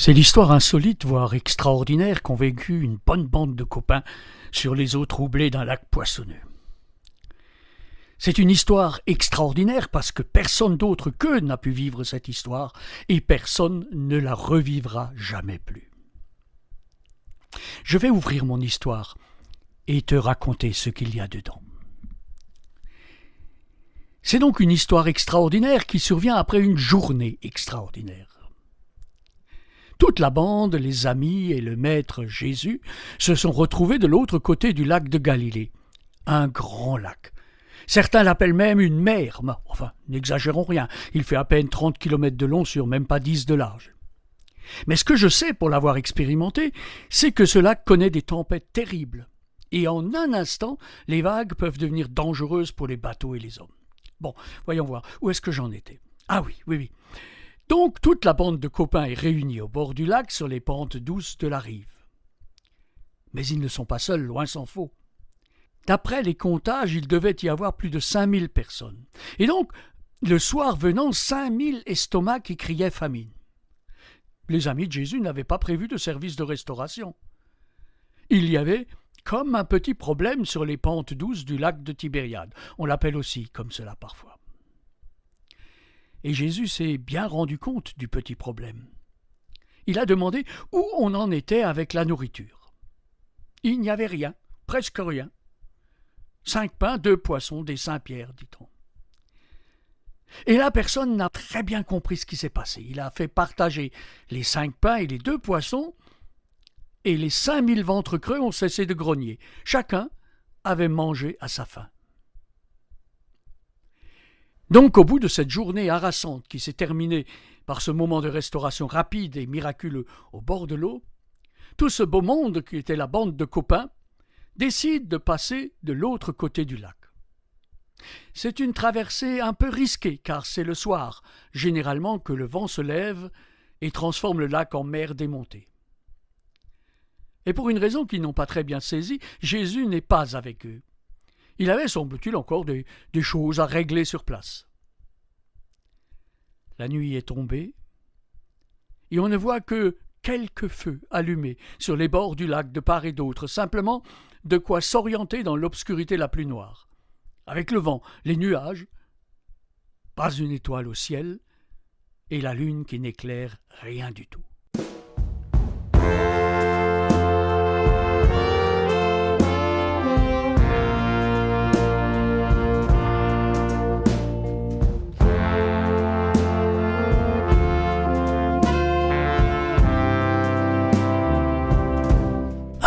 C'est l'histoire insolite, voire extraordinaire, qu'ont vécu une bonne bande de copains sur les eaux troublées d'un lac poissonneux. C'est une histoire extraordinaire parce que personne d'autre qu'eux n'a pu vivre cette histoire et personne ne la revivra jamais plus. Je vais ouvrir mon histoire et te raconter ce qu'il y a dedans. C'est donc une histoire extraordinaire qui survient après une journée extraordinaire. Toute la bande, les amis et le maître Jésus se sont retrouvés de l'autre côté du lac de Galilée, un grand lac. Certains l'appellent même une mer, mais enfin, n'exagérons rien, il fait à peine 30 kilomètres de long sur même pas 10 de large. Mais ce que je sais pour l'avoir expérimenté, c'est que ce lac connaît des tempêtes terribles, et en un instant, les vagues peuvent devenir dangereuses pour les bateaux et les hommes. Bon, voyons voir, où est-ce que j'en étais ? Ah oui. Donc toute la bande de copains est réunie au bord du lac sur les pentes douces de la rive. Mais ils ne sont pas seuls, loin s'en faut. D'après les comptages, il devait y avoir plus de 5000 personnes. Et donc, le soir venant, 5000 estomacs qui criaient famine. Les amis de Jésus n'avaient pas prévu de service de restauration. Il y avait comme un petit problème sur les pentes douces du lac de Tibériade. On l'appelle aussi comme cela parfois. Et Jésus s'est bien rendu compte du petit problème. Il a demandé où on en était avec la nourriture. Il n'y avait rien, presque rien. 5 pains, 2 poissons, des Saint-Pierre, dit-on. Et la personne n'a très bien compris ce qui s'est passé. Il a fait partager les 5 pains et les 2 poissons, et les 5000 ventres creux ont cessé de grogner. Chacun avait mangé à sa faim. Donc, au bout de cette journée harassante qui s'est terminée par ce moment de restauration rapide et miraculeux au bord de l'eau, tout ce beau monde qui était la bande de copains décide de passer de l'autre côté du lac. C'est une traversée un peu risquée car c'est le soir, généralement, que le vent se lève et transforme le lac en mer démontée. Et pour une raison qu'ils n'ont pas très bien saisie, Jésus n'est pas avec eux. Il avait, semble-t-il, encore des choses à régler sur place. La nuit est tombée, et on ne voit que quelques feux allumés sur les bords du lac de part et d'autre, simplement de quoi s'orienter dans l'obscurité la plus noire. Avec le vent, les nuages, pas une étoile au ciel, et la lune qui n'éclaire rien du tout.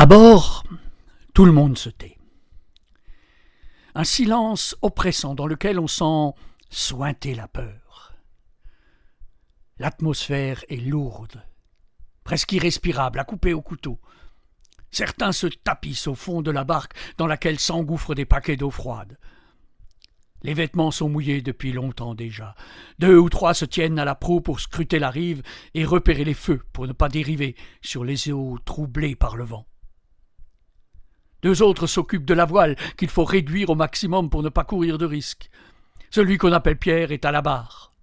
À bord, tout le monde se tait. Un silence oppressant dans lequel on sent suinter la peur. L'atmosphère est lourde, presque irrespirable, à couper au couteau. Certains se tapissent au fond de la barque dans laquelle s'engouffrent des paquets d'eau froide. Les vêtements sont mouillés depuis longtemps déjà. 2 ou 3 se tiennent à la proue pour scruter la rive et repérer les feux pour ne pas dériver sur les eaux troublées par le vent. 2 autres s'occupent de la voile qu'il faut réduire au maximum pour ne pas courir de risque. Celui qu'on appelle Pierre est à la barre.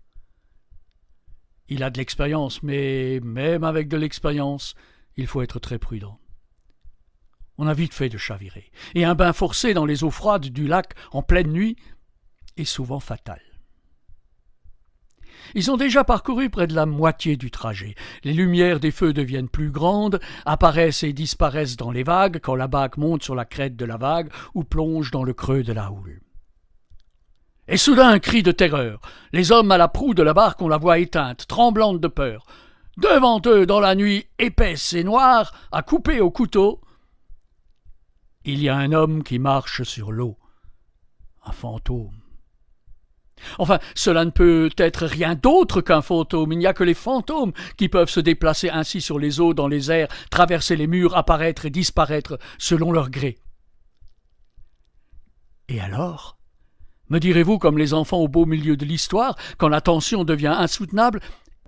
Il a de l'expérience, mais même avec de l'expérience, il faut être très prudent. On a vite fait de chavirer, et un bain forcé dans les eaux froides du lac en pleine nuit est souvent fatal. Ils ont déjà parcouru près de la moitié du trajet. Les lumières des feux deviennent plus grandes, apparaissent et disparaissent dans les vagues quand la barque monte sur la crête de la vague ou plonge dans le creux de la houle. Et soudain un cri de terreur. Les hommes à la proue de la barque ont la voix éteinte, tremblante de peur. Devant eux, dans la nuit épaisse et noire, à couper au couteau, il y a un homme qui marche sur l'eau. Un fantôme. Enfin, cela ne peut être rien d'autre qu'un fantôme. Il n'y a que les fantômes qui peuvent se déplacer ainsi sur les eaux, dans les airs, traverser les murs, apparaître et disparaître selon leur gré. Et alors, me direz-vous comme les enfants au beau milieu de l'histoire, quand la tension devient insoutenable,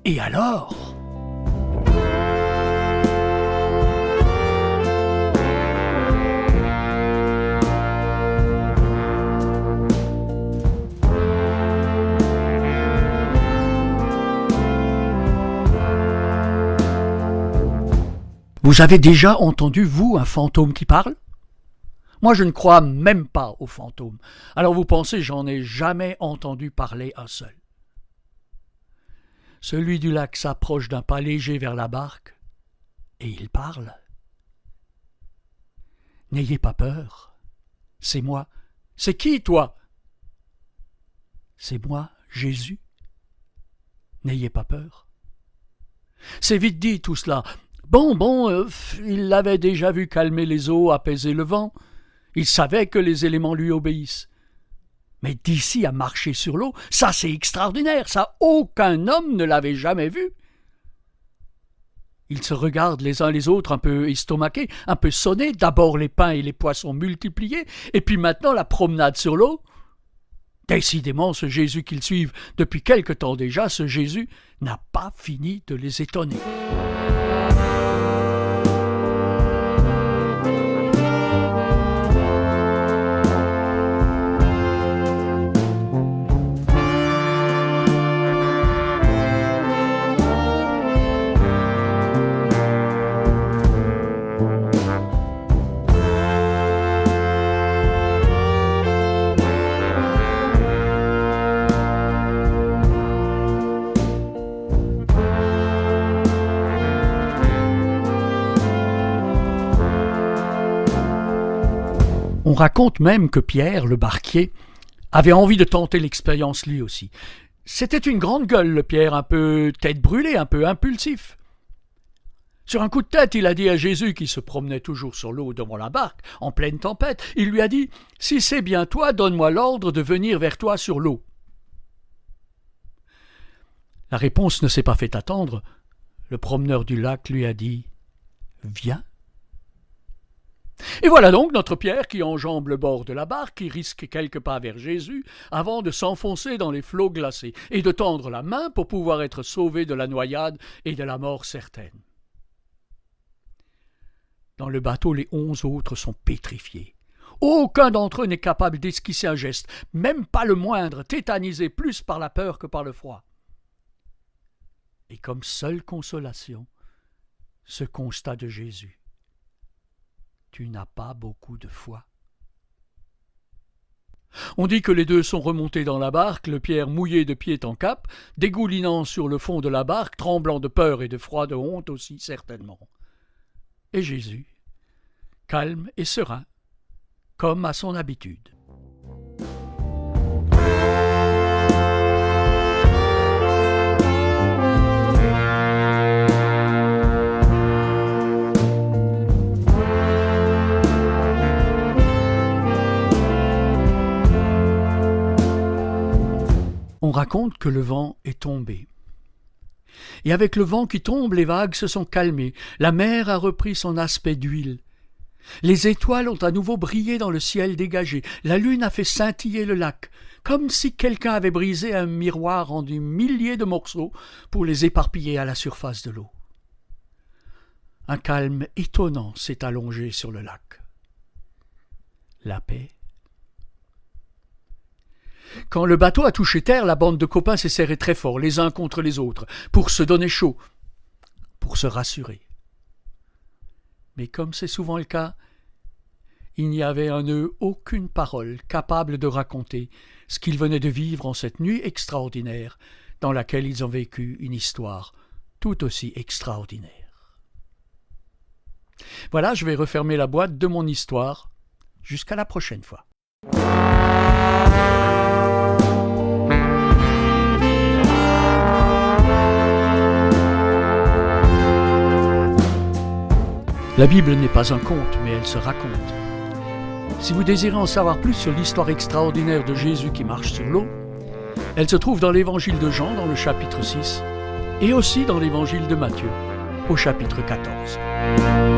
et alors ? Vous avez déjà entendu, vous, un fantôme qui parle? Moi, je ne crois même pas aux fantômes. Alors vous pensez, j'en ai jamais entendu parler un seul. Celui du lac s'approche d'un pas léger vers la barque, et il parle. N'ayez pas peur, c'est moi. C'est qui, toi? C'est moi, Jésus. N'ayez pas peur. C'est vite dit tout cela. Bon, il l'avait déjà vu calmer les eaux, apaiser le vent. Il savait que les éléments lui obéissent. Mais d'ici à marcher sur l'eau, ça c'est extraordinaire, ça aucun homme ne l'avait jamais vu. Ils se regardent les uns les autres un peu estomaqués, un peu sonnés, d'abord les pains et les poissons multipliés, et puis maintenant la promenade sur l'eau. Décidément, ce Jésus qu'ils suivent depuis quelque temps déjà, ce Jésus n'a pas fini de les étonner. On raconte même que Pierre, le barquier, avait envie de tenter l'expérience lui aussi. C'était une grande gueule, le Pierre, un peu tête brûlée, un peu impulsif. Sur un coup de tête, il a dit à Jésus, qui se promenait toujours sur l'eau devant la barque, en pleine tempête, il lui a dit « Si c'est bien toi, donne-moi l'ordre de venir vers toi sur l'eau. » La réponse ne s'est pas fait attendre. Le promeneur du lac lui a dit « Viens ». Et voilà donc notre Pierre qui enjambe le bord de la barque, qui risque quelques pas vers Jésus, avant de s'enfoncer dans les flots glacés, et de tendre la main pour pouvoir être sauvé de la noyade et de la mort certaine. Dans le bateau, les 11 autres sont pétrifiés. Aucun d'entre eux n'est capable d'esquisser un geste, même pas le moindre, tétanisé plus par la peur que par le froid. Et comme seule consolation, ce constat de Jésus. Tu n'as pas beaucoup de foi. On dit que les deux sont remontés dans la barque, le Pierre mouillé de pied en cap, dégoulinant sur le fond de la barque, tremblant de peur et de froid, de honte aussi certainement. Et Jésus, calme et serein, comme à son habitude. On raconte que le vent est tombé. Et avec le vent qui tombe, les vagues se sont calmées, la mer a repris son aspect d'huile. Les étoiles ont à nouveau brillé dans le ciel dégagé, la lune a fait scintiller le lac, comme si quelqu'un avait brisé un miroir en des milliers de morceaux pour les éparpiller à la surface de l'eau. Un calme étonnant s'est allongé sur le lac. La paix. Quand le bateau a touché terre, la bande de copains s'est serrée très fort, les uns contre les autres, pour se donner chaud, pour se rassurer. Mais comme c'est souvent le cas, il n'y avait en eux aucune parole capable de raconter ce qu'ils venaient de vivre en cette nuit extraordinaire dans laquelle ils ont vécu une histoire tout aussi extraordinaire. Voilà, je vais refermer la boîte de mon histoire. Jusqu'à la prochaine fois. La Bible n'est pas un conte, mais elle se raconte. Si vous désirez en savoir plus sur l'histoire extraordinaire de Jésus qui marche sur l'eau, elle se trouve dans l'évangile de Jean, dans le chapitre 6, et aussi dans l'évangile de Matthieu, au chapitre 14.